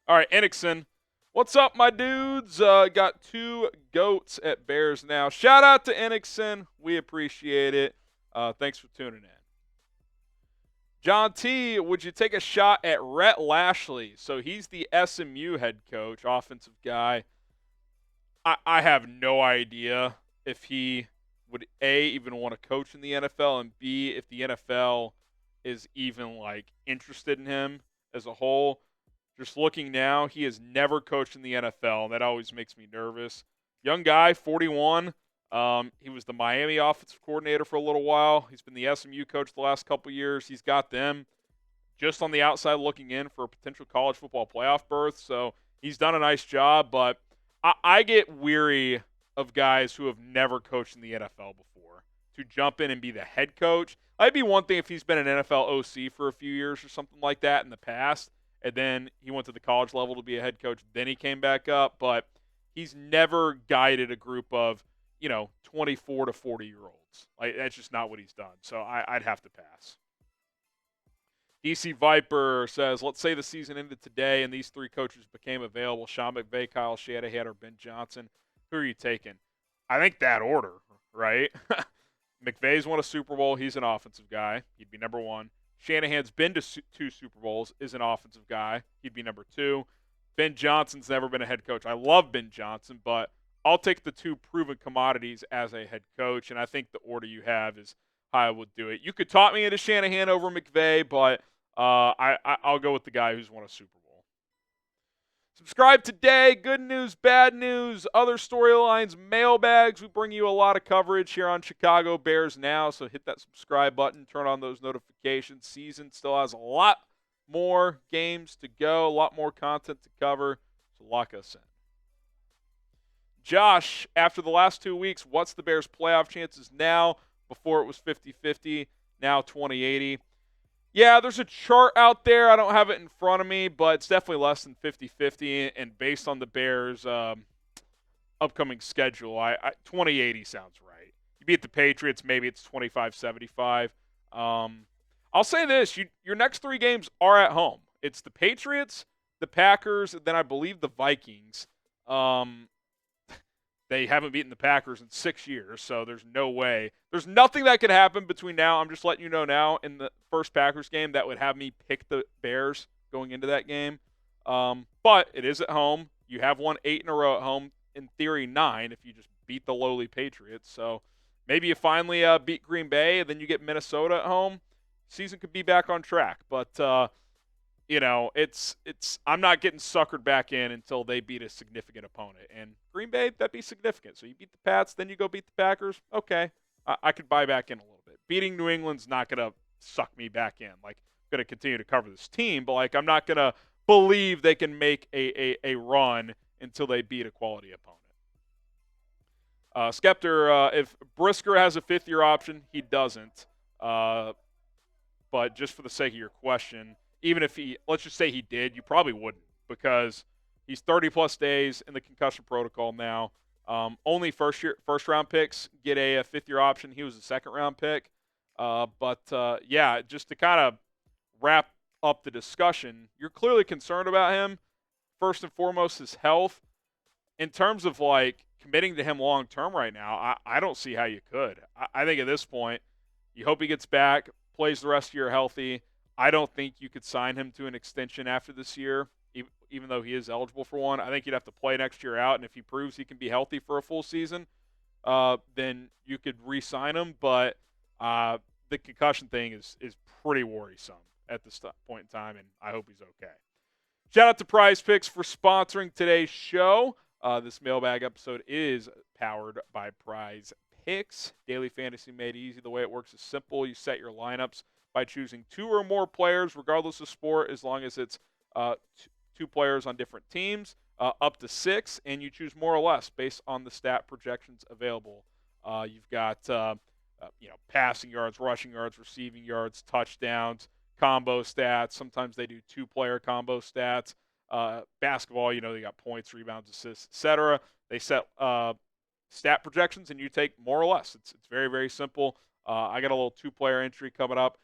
All right, Enixon. What's up, my dudes? Got two goats at Bears now. Shout out to Enixon. We appreciate it. Thanks for tuning in. John T, would you take a shot at Rhett Lashley? So he's the SMU head coach, offensive guy. I have no idea if he would A, even want to coach in the NFL, and B, if the NFL is even interested in him as a whole. Just looking now, he has never coached in the NFL, and that always makes me nervous. Young guy, 41. He was the Miami offensive coordinator for a little while. He's been the SMU coach the last couple years. He's got them just on the outside looking in for a potential college football playoff berth. So he's done a nice job, but I get weary of guys who have never coached in the NFL before to jump in and be the head coach. It'd be one thing if he's been an NFL OC for a few years or something like that in the past, and then he went to the college level to be a head coach, then he came back up, but he's never guided a group of, 24 to 40-year-olds. That's just not what he's done, so I'd have to pass. DC Viper says, let's say the season ended today and these three coaches became available: Sean McVay, Kyle Shanahan, or Ben Johnson. Who are you taking? I think that order, right? McVay's won a Super Bowl. He's an offensive guy. He'd be number one. Shanahan's been to two Super Bowls, is an offensive guy. He'd be number two. Ben Johnson's never been a head coach. I love Ben Johnson, but I'll take the two proven commodities as a head coach, and I think the order you have is how I would do it. You could talk me into Shanahan over McVay, but I'll go with the guy who's won a Super Bowl. Subscribe today. Good news, bad news, other storylines, mailbags. We bring you a lot of coverage here on Chicago Bears Now, so hit that subscribe button, turn on those notifications. Season still has a lot more games to go, a lot more content to cover, so lock us in. Josh, after the last 2 weeks, what's the Bears' playoff chances now? Before it was 50-50, now 20-80. Yeah, there's a chart out there. I don't have it in front of me, but it's definitely less than 50-50. And based on the Bears' upcoming schedule, 20-80 sounds right. You beat the Patriots, maybe it's 25-75. I'll say this. Your next three games are at home. It's the Patriots, the Packers, and then I believe the Vikings. They haven't beaten the Packers in 6 years, so there's no way. There's nothing that could happen between now. I'm just letting you know now in the first Packers game that would have me pick the Bears going into that game. But it is at home. You have won 8 in a row at home. In theory, 9 if you just beat the lowly Patriots. So maybe you finally beat Green Bay, and then you get Minnesota at home. Season could be back on track. But, I'm not getting suckered back in until they beat a significant opponent. And Green Bay, that'd be significant. So you beat the Pats, then you go beat the Packers. Okay, I could buy back in a little bit. Beating New England's not going to suck me back in. I'm going to continue to cover this team, but I'm not going to believe they can make a run until they beat a quality opponent. Skeptor, if Brisker has a fifth-year option, he doesn't. But just for the sake of your question, even if let's just say he did, you probably wouldn't, because he's 30-plus days in the concussion protocol now. Only first-round picks get a fifth-year option. He was a second-round pick. Just to kind of wrap up the discussion, you're clearly concerned about him. First and foremost, his health. In terms of, committing to him long-term right now, I don't see how you could. I think at this point, you hope he gets back, plays the rest of the year healthy. I don't think you could sign him to an extension after this year, even though he is eligible for one. I think you'd have to play next year out, and if he proves he can be healthy for a full season, then you could re-sign him. But the concussion thing is pretty worrisome at this point in time, and I hope he's okay. Shout out to Prize Picks for sponsoring today's show. This mailbag episode is powered by Prize Picks. Daily fantasy made easy. The way it works is simple. You set your lineups by choosing 2 or more players, regardless of sport, as long as it's 2 players on different teams, up to 6, and you choose more or less based on the stat projections available. You've got passing yards, rushing yards, receiving yards, touchdowns, combo stats. Sometimes they do 2-player combo stats. Basketball, they got points, rebounds, assists, etc. They set stat projections, and you take more or less. It's very, very simple. I got a little 2-player entry coming up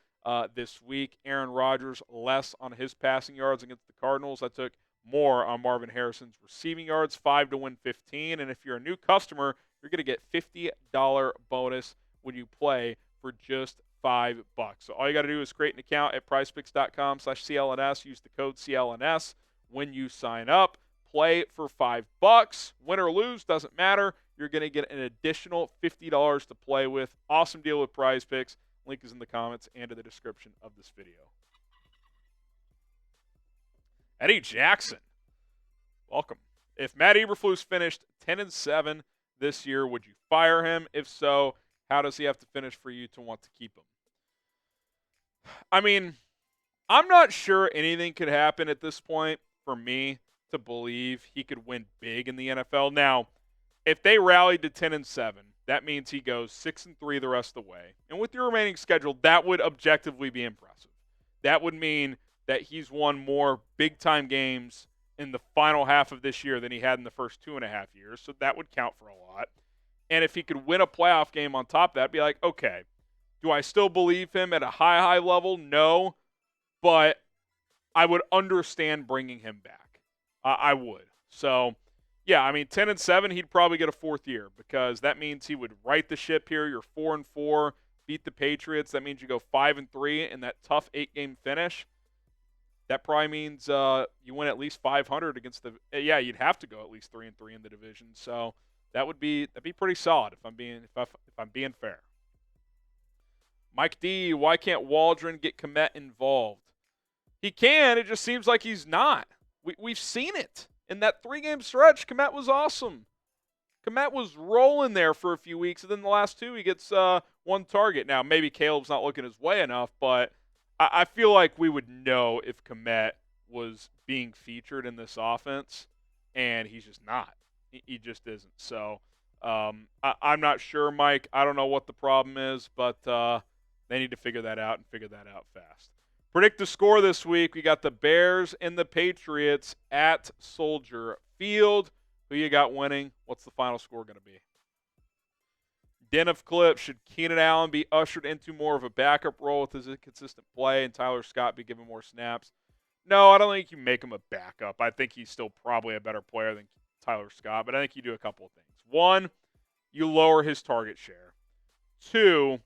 this week. Aaron Rodgers less on his passing yards against the Cardinals. I took more on Marvin Harrison's receiving yards, 5 to win 15. And if you're a new customer, you're going to get $50 bonus when you play for just $5. So all you got to do is create an account at prizepicks.com/CLNS. Use the code CLNS when you sign up. Play for $5. Win or lose, doesn't matter. You're going to get an additional $50 to play with. Awesome deal with Prize Picks. Link is in the comments and in the description of this video. Eddie Jackson, welcome. If Matt Eberflus finished 10-7 this year, would you fire him? If so, how does he have to finish for you to want to keep him? I mean, I'm not sure anything could happen at this point for me to believe he could win big in the NFL. Now, if they rallied to 10-7, that means he goes 6-3 the rest of the way. And with your remaining schedule, that would objectively be impressive. That would mean that he's won more big-time games in the final half of this year than he had in the first 2.5 years. So that would count for a lot. And if he could win a playoff game on top of that, be like, okay, do I still believe him at a high level? No. But I would understand bringing him back. I would. So, yeah, I mean, 10-7, he'd probably get a fourth year because that means he would right the ship here. You're 4-4, beat the Patriots. That means you go 5-3 in that tough 8-game finish. That probably means you win at least 500 against the. Yeah, you'd have to go at least 3-3 in the division. So that'd be pretty solid if I'm being fair. Mike D, why can't Waldron get Kmet involved? He can. It just seems like he's not. We've seen it in that 3-game stretch. Kmet was awesome. Kmet was rolling there for a few weeks, and then the last 2 he gets one target. Now maybe Caleb's not looking his way enough, but I feel like we would know if Kmet was being featured in this offense, and he's just not. He just isn't. So I'm not sure, Mike. I don't know what the problem is, but they need to figure that out and figure that out fast. Predict the score this week. We got the Bears and the Patriots at Soldier Field. Who you got winning? What's the final score going to be? Den of clips. Should Keenan Allen be ushered into more of a backup role with his inconsistent play and Tyler Scott be given more snaps? No, I don't think you make him a backup. I think he's still probably a better player than Tyler Scott, but I think you do a couple of things. 1, you lower his target share. 2,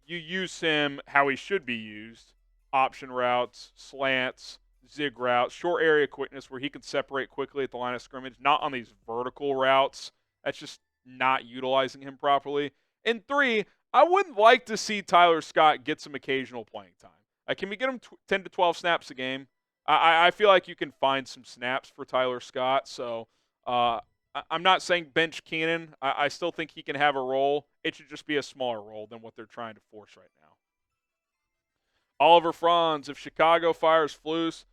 you use him how he should be used. Option routes, slants, zig routes, short area quickness where he can separate quickly at the line of scrimmage, not on these vertical routes. That's just not utilizing him properly. And 3, I would like to see Tyler Scott get some occasional playing time. Can we get him 10 to 12 snaps a game? I feel like you can find some snaps for Tyler Scott. So I'm not saying bench Keenan. I still think he can have a role. It should just be a smaller role than what they're trying to force right now. Oliver Franz, if Chicago fires Flus,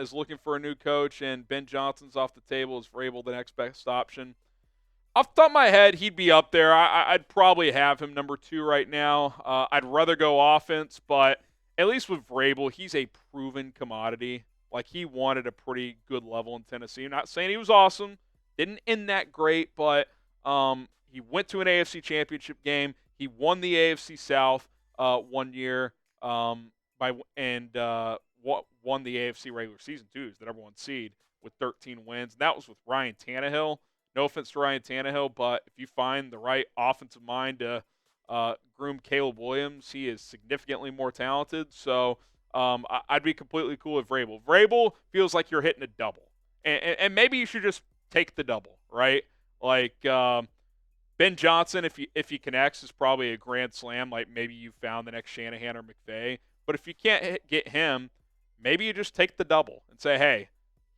is looking for a new coach and Ben Johnson's off the table, is Vrabel the next best option? Off the top of my head, he'd be up there. I'd probably have him number 2 right now. I'd rather go offense, but at least with Vrabel, he's a proven commodity. Like, he won at a pretty good level in Tennessee. I'm not saying he was awesome. Didn't end that great, but he went to an AFC championship game. He won the AFC South one year. Won the AFC regular season too. He's the number 1 seed with 13 wins. And that was with Ryan Tannehill. No offense to Ryan Tannehill, but if you find the right offensive mind to groom Caleb Williams, he is significantly more talented. So I'd be completely cool with Vrabel. Vrabel feels like you're hitting a double. And maybe you should just take the double, right? Like Ben Johnson, if he connects, is probably a grand slam. Like maybe you found the next Shanahan or McVay. But if you can't get him, maybe you just take the double and say, hey,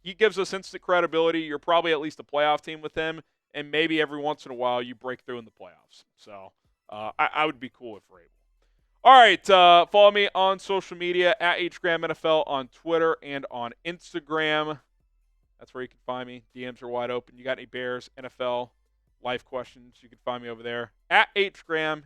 he gives us instant credibility. You're probably at least a playoff team with him, and maybe every once in a while you break through in the playoffs. So I would be cool with Vrabel. All right, follow me on social media at HGramNFL on Twitter and on Instagram. That's where you can find me. DMs are wide open. You got any Bears, NFL, life questions, you can find me over there at HGramNFL.